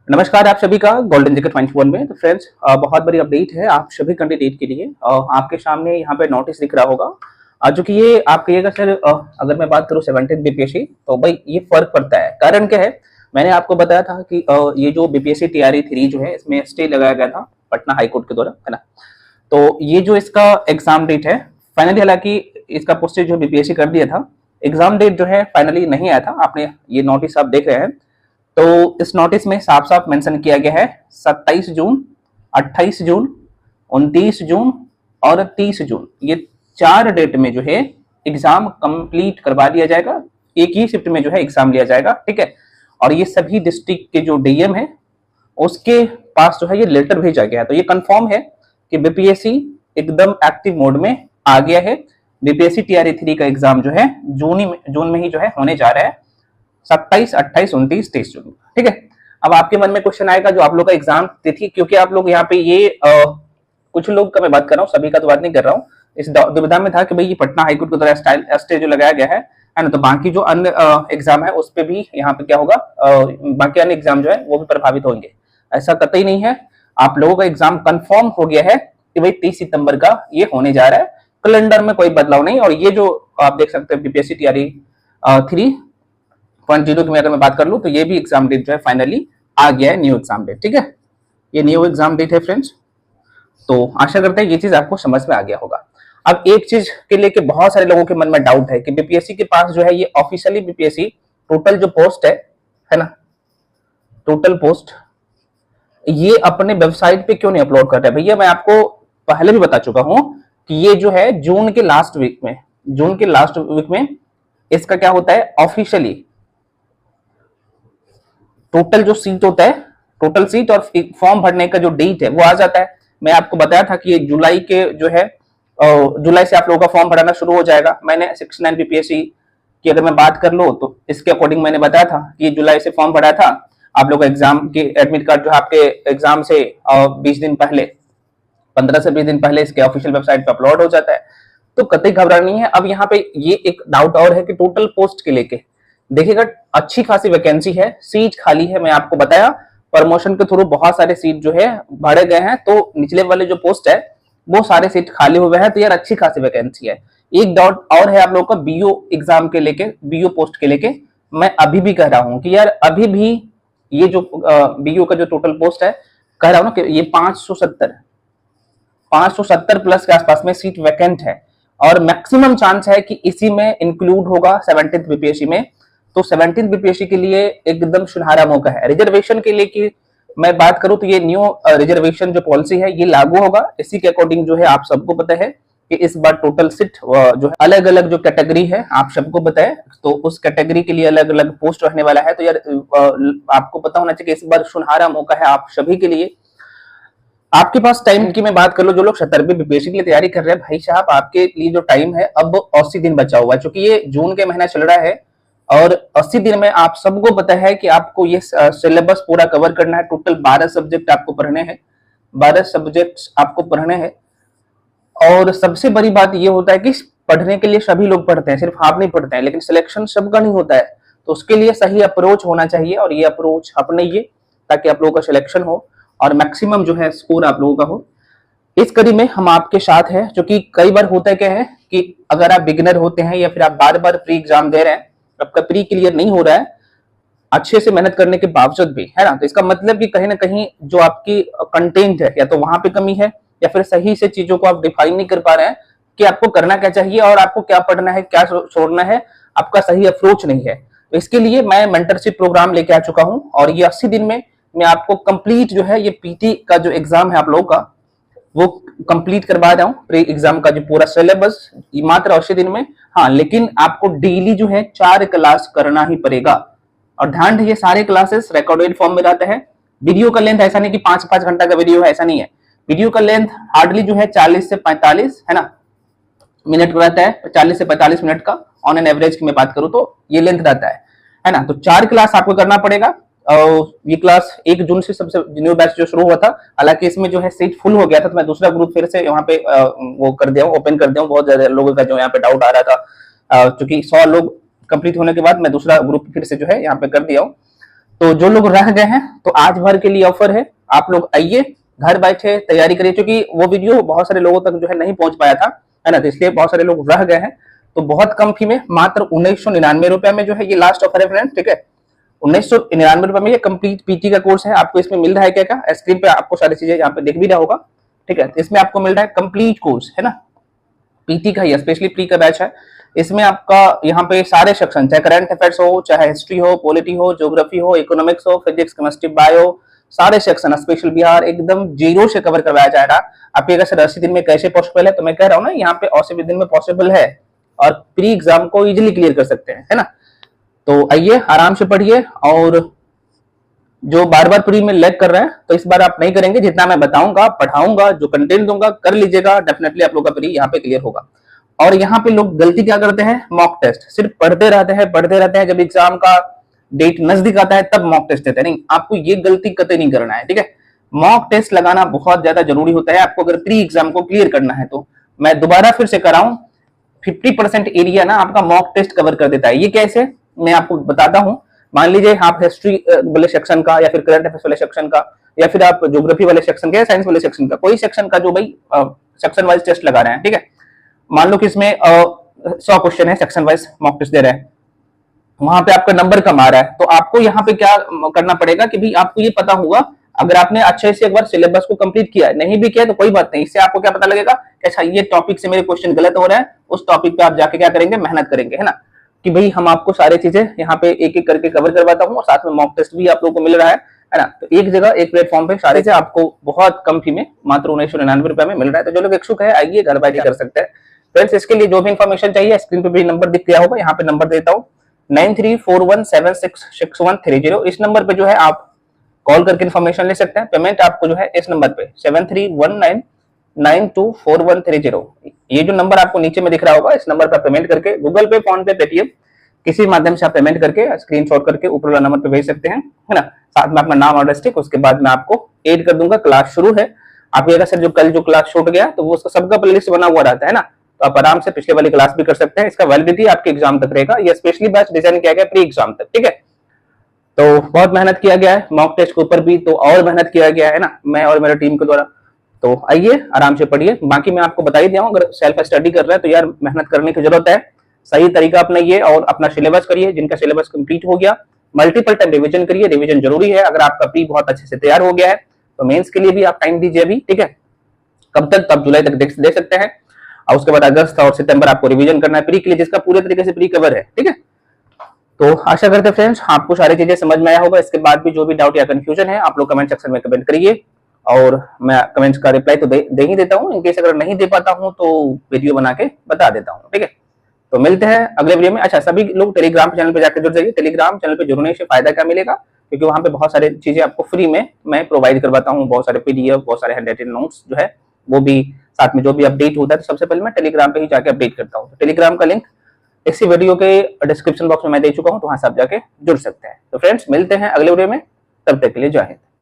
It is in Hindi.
नमस्कार आप सभी का गोल्डन जिके 21 में। तो फ्रेंड्स, बहुत बड़ी अपडेट है आप सभी कैंडिडेट के लिए। आपके सामने यहाँ पे नोटिस दिख रहा होगा, जो कि ये आप कहिएगा सर, अगर मैं बात करूँ 17 बीपीएससी, तो भाई ये फर्क पड़ता है। कारण क्या है, मैंने आपको बताया था कि ये जो बीपीएससी टीआरई 3 जो है, इसमें स्टे लगाया गया था पटना हाईकोर्ट के द्वारा, है ना। तो ये जो इसका एग्जाम डेट है फाइनली, हालांकि इसका पोस्टेज जो बीपीएससी कर दिया था, एग्जाम डेट जो है फाइनली नहीं आया था। आपने ये नोटिस आप देख रहे हैं, तो इस नोटिस में साफ साफ मेंशन किया गया है 27 जून, 28 जून, 29 जून और 30 जून, ये 4 डेट में जो है एग्जाम कंप्लीट करवा दिया जाएगा। एक ही शिफ्ट में जो है एग्जाम लिया जाएगा, ठीक है। और ये सभी डिस्ट्रिक्ट के जो डीएम है उसके पास जो है ये लेटर भेजा गया है। तो ये कंफर्म है कि बीपीएससी एकदम एक्टिव मोड में आ गया है। बीपीएससी टीआरई 3 का एग्जाम जो है जून में ही जो है होने जा रहा है, 27, 28, 29, 30 जून, ठीक है। अब आपके मन में क्वेश्चन आएगा जो आप लोग का एग्जाम तिथि, क्योंकि आप लोग यहाँ पे ये कुछ लोग का मैं बात कर रहा हूँ, सभी का तो बात नहीं कर रहा हूँ। इस दुविधा में था कि भाई ये पटना हाईकोर्ट के द्वारा स्टे जो लगाया गया है ना, तो बाकी जो अन्य एग्जाम है उस पर भी यहाँ पे क्या होगा, बाकी अन्य एग्जाम जो है वो भी प्रभावित होंगे। ऐसा कतई नहीं है, आप लोगों का एग्जाम कंफर्म हो गया है कि भाई 30 सितंबर का ये होने जा रहा है। कैलेंडर में कोई बदलाव नहीं। और ये जो आप देख सकते हैं बीपीएससी टीआरई 3.0 की अगर मैं बात कर लूं, तो ये भी एग्जाम डेट जो है फाइनली आ गया है, न्यू एग्जाम डेट, ठीक है। ये न्यू एग्जाम डेट है फ्रेंड्स। तो आशा करते हैं ये चीज आपको समझ में आ गया होगा। अब एक चीज के लेके बहुत सारे लोगों के मन में डाउट है कि बीपीएससी के पास जो है ये ऑफिशियली बीपीएससी टोटल जो पोस्ट है ना, टोटल पोस्ट ये अपने वेबसाइट पे क्यों नहीं अपलोड कर रहा है। भैया मैं आपको पहले भी बता चुका हूं कि ये जो है जून के लास्ट वीक में इसका क्या होता है, ऑफिशियली टोटल जो सीट होता है, टोटल सीट और फॉर्म भरने का जो डेट है वो आ जाता है। मैं आपको बताया था कि ये जुलाई के जो है, जुलाई से आप लोगों का फॉर्म भराना शुरू हो जाएगा। मैंने 69 बीपीएससी की अगर मैं बात कर लो तो इसके अकॉर्डिंग मैंने बताया था कि जुलाई से फॉर्म भरा था। आप लोग एग्जाम के एडमिट कार्ड जो है आपके एग्जाम से 20 दिन पहले, 15 से 20 दिन पहले इसके ऑफिशियल वेबसाइट पे अपलोड हो जाता है। तो कतई घबराना नहीं है। अब यहाँ पे ये एक डाउट और है कि टोटल पोस्ट के लेके देखिएगा, अच्छी खासी वैकेंसी है, सीट खाली है। मैं आपको बताया प्रमोशन के थ्रू बहुत सारे सीट जो है भरे गए हैं, तो निचले वाले जो पोस्ट है वो सारे सीट खाली हुए हैं। तो यार अच्छी खासी वैकेंसी है। एक डाउट और है आप लोगों का बीओ एग्जाम के लेके, बीओ पोस्ट के लेके। मैं अभी भी कह रहा हूं कि यार अभी भी ये जो बीओ का जो टोटल पोस्ट है, कह रहा हूं ना कि ये 570 प्लस के आसपास में सीट वैकेंट है। और मैक्सिमम चांस है कि इसी में इंक्लूड होगा 17th बीपीएससी में। तो 17th बीपीएससी के लिए एकदम सुनहरा मौका है। रिजर्वेशन के लिए कि मैं बात करूं तो ये न्यू रिजर्वेशन जो पॉलिसी है ये लागू होगा। इसी के अकॉर्डिंग जो है आप सबको पता है कि इस बार टोटल सीट जो है अलग अलग जो कैटेगरी है आप सबको पता है, तो उस कैटेगरी के लिए अलग अलग पोस्ट रहने वाला है। तो यार आपको पता होना चाहिए कि इस बार सुनहरा मौका है आप सभी के लिए। आपके पास टाइम की मैं बात कर लो, जो लोग 70 बीपीएससी के लिए तैयारी कर रहे हैं, भाई साहब आपके लिए जो टाइम है अब 80 दिन बचा हुआ है। क्योंकि ये जून के महीना चल रहा है और 80 दिन में आप सबको पता है कि आपको ये सिलेबस पूरा कवर करना है। टोटल 12 सब्जेक्ट आपको पढ़ने हैं, 12 सब्जेक्ट्स आपको पढ़ने हैं। और सबसे बड़ी बात ये होता है कि पढ़ने के लिए सभी लोग पढ़ते हैं, सिर्फ आप नहीं पढ़ते हैं, लेकिन सिलेक्शन सबका नहीं होता है। तो उसके लिए सही अप्रोच होना चाहिए और ये अप्रोच अपनाइए ताकि आप लोगों का सिलेक्शन हो और मैक्सिमम जो है स्कोर आप लोगों का हो। इस कड़ी में हम आपके साथ हैं। जो कि कई बार होता है क्या है कि अगर आप बिगिनर होते हैं या फिर आप बार बार प्री एग्जाम दे रहे हैं, आपका प्री क्लियर नहीं हो रहा है अच्छे से मेहनत करने के बावजूद भी, है ना, तो इसका मतलब कि कहीं ना कहीं जो आपकी कंटेंट है या तो वहां पे कमी है या फिर सही से चीजों को आप डिफाइन नहीं कर पा रहे हैं कि आपको करना क्या चाहिए और आपको क्या पढ़ना है, क्या छोड़ना है, आपका सही अप्रोच नहीं है। तो इसके लिए मैं मेंटरशिप प्रोग्राम लेके आ चुका हूं और ये 80 दिन में मैं आपको कंप्लीट जो है ये पीटी का जो एग्जाम है आप लोगों का वो कंप्लीट करवा रहा हूँ। प्री एग्जाम का जो पूरा सिलेबस मात्र 80 दिन में। हाँ, लेकिन आपको डेली जो है 4 क्लास करना ही पड़ेगा। और ध्यान रखिए सारे क्लासेस रिकॉर्डेड फॉर्म में रहते हैं। वीडियो का लेंथ ऐसा नहीं कि 5-5 घंटा का वीडियो है, ऐसा नहीं है। वीडियो का लेंथ हार्डली जो है 40 से 45 है ना मिनट रहता है, 40 से 45 मिनट का ऑन एन एवरेज की मैं बात करूं तो ये लेंथ रहता है ना। तो 4 क्लास आपको करना पड़ेगा। ये क्लास 1 जून से सबसे न्यू बैच जो शुरू हुआ था, हालांकि इसमें जो है सीट फुल हो गया था, तो मैं दूसरा ग्रुप फिर से यहाँ पे वो कर दिया हूँ, ओपन कर दिया हूँ। बहुत ज्यादा लोगों का जो यहाँ पे डाउट आ रहा था, क्योंकि 100 लोग कंप्लीट होने के बाद मैं दूसरा ग्रुप फिर से जो है यहाँ पे कर दिया हूँ। तो जो लोग रह गए हैं तो आज भर के लिए ऑफर है, आप लोग आइए, घर बैठे तैयारी करिए, क्योंकि वो वीडियो बहुत सारे लोगों तक जो है नहीं पहुंच पाया था, है ना, तो इसलिए बहुत सारे लोग रह गए हैं। तो बहुत कम फी में मात्र 1999 रुपए में जो है ये लास्ट ऑफर है फ्रेंड्स, ठीक है। 1999 रुपए में ये कंप्लीट पीटी का कोर्स है। आपको इसमें मिल रहा है क्या क्या, स्क्रीन पे आपको सारी चीजें यहाँ पे दिख भी रहा होगा, ठीक है। इसमें आपको मिल रहा है कंप्लीट कोर्स, है ना, पीटी का ही, स्पेशली प्री का बैच है। इसमें आपका यहाँ पे सारे सेक्शन, चाहे करंट अफेयर्स हो, चाहे हिस्ट्री हो, पॉलिटी हो, ज्योग्राफी हो, इकोनॉमिक्स हो, फिजिक्स, केमिस्ट्री, बायो, सारे सेक्शन स्पेशल बिहार एकदम जीरो से कवर करवाया जा रहा है। आप ये सर 80 दिन में कैसे पॉसिबल है, तो मैं कह रहा हूँ ना, यहाँ पे 80 दिन में पॉसिबल है और प्री एग्जाम को इजिली क्लियर कर सकते हैं, है ना। तो आइए आराम से पढ़िए, और जो बार बार प्री में लैग कर रहे हैं तो इस बार आप नहीं करेंगे, जितना मैं बताऊंगा, पढ़ाऊंगा, जो कंटेंट दूंगा कर लीजिएगा, डेफिनेटली आप लोग का प्री यहाँ पे क्लियर होगा। और यहाँ पे लोग गलती क्या करते हैं, मॉक टेस्ट सिर्फ पढ़ते रहते हैं, जब एग्जाम का डेट नजदीक आता है तब मॉक टेस्ट देते हैं। नहीं, आपको ये गलती कतई नहीं करना है, ठीक है। मॉक टेस्ट लगाना बहुत ज्यादा जरूरी होता है आपको, अगर प्री एग्जाम को क्लियर करना है तो। मैं दोबारा फिर से कराऊं, 50% एरिया ना आपका मॉक टेस्ट कवर कर देता है। ये कैसे, मैं आपको बताता हूँ। मान लीजिए आप हिस्ट्री वाले सेक्शन का, या फिर करंट अफेयर्स वाले सेक्शन का, या फिर आप ज्योग्राफी वाले सेक्शन का, या साइंस वाले सेक्शन का, कोई सेक्शन का जो भाई सेक्शन वाइज टेस्ट लगा रहे हैं, ठीक है। मान लो कि इसमें 100 क्वेश्चन है, सेक्शन वाइज मॉक टेस्ट दे रहे हैं, वहां पे आपका नंबर कम आ रहा है, तो आपको यहाँ पे क्या करना पड़ेगा कि भाई आपको ये पता होगा, अगर आपने अच्छे से एक बार सिलेबस को कंप्लीट किया है, नहीं भी किया तो कोई बात नहीं, इससे आपको क्या पता लगेगा, अच्छा ये टॉपिक से मेरे क्वेश्चन गलत हो रहा है, उस टॉपिक पे आप जाके क्या करेंगे, मेहनत करेंगे, है ना, कि भाई हम आपको सारी चीजें यहाँ पे एक एक करके कवर करवाता हूँ, और साथ में मॉक टेस्ट भी आप लोगों को मिल रहा है ना। तो एक जगह एक प्लेटफॉर्म पे सारे से आपको बहुत कम फी में मात्र 1999 रुपए में मिल रहा है। तो जो लोग इच्छुक है आइए, घर बैठे कर सकते हैं फ्रेंड्स। इसके लिए जो भी इन्फॉर्मेशन चाहिए स्क्रीन पे भी नंबर दिख गया होगा, यहाँ पे नंबर देता हूँ 9341766130। इस नंबर पे जो है आप कॉल करके इन्फॉर्मेशन ले सकते हैं। पेमेंट आपको जो है इस नंबर पे 7319924130, ये जो नंबर आपको नीचे में दिख रहा होगा, इस नंबर पर पेमेंट करके गूगल पे, फोन पे, पेटीएम किसी माध्यम से आप पेमेंट करके स्क्रीनशॉट करके ऊपर वाला नंबर पे भेज सकते हैं, है ना। साथ में अपना नाम और डिस्ट्रिक्ट, उसके बाद मैं आपको ऐड कर दूंगा। क्लास शुरू है, आप ये सर जो कल जो क्लास छूट गया तो वो उसका सबका प्लेलिस्ट बना हुआ रहता है ना, तो आप आराम से पिछले वाली क्लास भी कर सकते हैं। इसका वैलिडिटी आपके एग्जाम तक रहेगा, ये स्पेशली बैच डिजाइन किया गया प्री एग्जाम तक, ठीक है। तो बहुत मेहनत किया गया है मॉक टेस्ट के ऊपर भी, तो और मेहनत किया गया है ना, मैं और मेरी टीम के द्वारा। तो आइए आराम से पढ़िए। बाकी मैं आपको बता ही दिया हूँ, अगर सेल्फ स्टडी कर रहे हैं तो यार मेहनत करने की जरूरत है, सही तरीका अपनाइए और अपना सिलेबस करिए। जिनका सिलेबस कंप्लीट हो गया, मल्टीपल टाइम रिवीजन करिए, रिवीजन जरूरी है। अगर आपका प्री बहुत अच्छे से तैयार हो गया है तो मेंस के लिए भी आप टाइम दीजिए अभी, ठीक है। कब तक, तब जुलाई तक दे सकते हैं, और उसके बाद अगस्त और सितंबर आपको रिवीजन करना है प्री के लिए, जिसका पूरे तरीके से प्री कवर है, ठीक है। तो आशा करते हैं फ्रेंड्स आपको सारी चीजें समझ में आया होगा। इसके बाद भी जो भी डाउट या कंफ्यूजन है आप लोग कमेंट सेक्शन में कमेंट करिए, और मैं कमेंट्स का रिप्लाई तो दे ही देता हूँ। इनकेस अगर नहीं दे पाता हूँ तो वीडियो बना के बता देता हूँ, ठीक है। तो मिलते हैं अगले वीडियो में। अच्छा, सभी लोग टेलीग्राम चैनल पे जाकर जुड़ जाइए। टेलीग्राम चैनल पे जुड़ने से फायदा क्या मिलेगा, क्योंकि वहां पे बहुत सारी चीजें आपको फ्री में मैं प्रोवाइड करवाता हूँ, बहुत सारे पीडीएफ, बहुत सारे हैंडराइटेड नोट्स जो है वो भी, साथ में जो भी अपडेट होता है तो सबसे पहले मैं टेलीग्राम पे ही जाके अपडेट करता हूँ। टेलीग्राम का लिंक इसी वीडियो के डिस्क्रिप्शन बॉक्स में मैं दे चुका हूँ, तो वहां से आप जाके जुड़ सकते हैं। तो फ्रेंड्स मिलते हैं अगले वीडियो में, तब तक के लिए जय हिंद।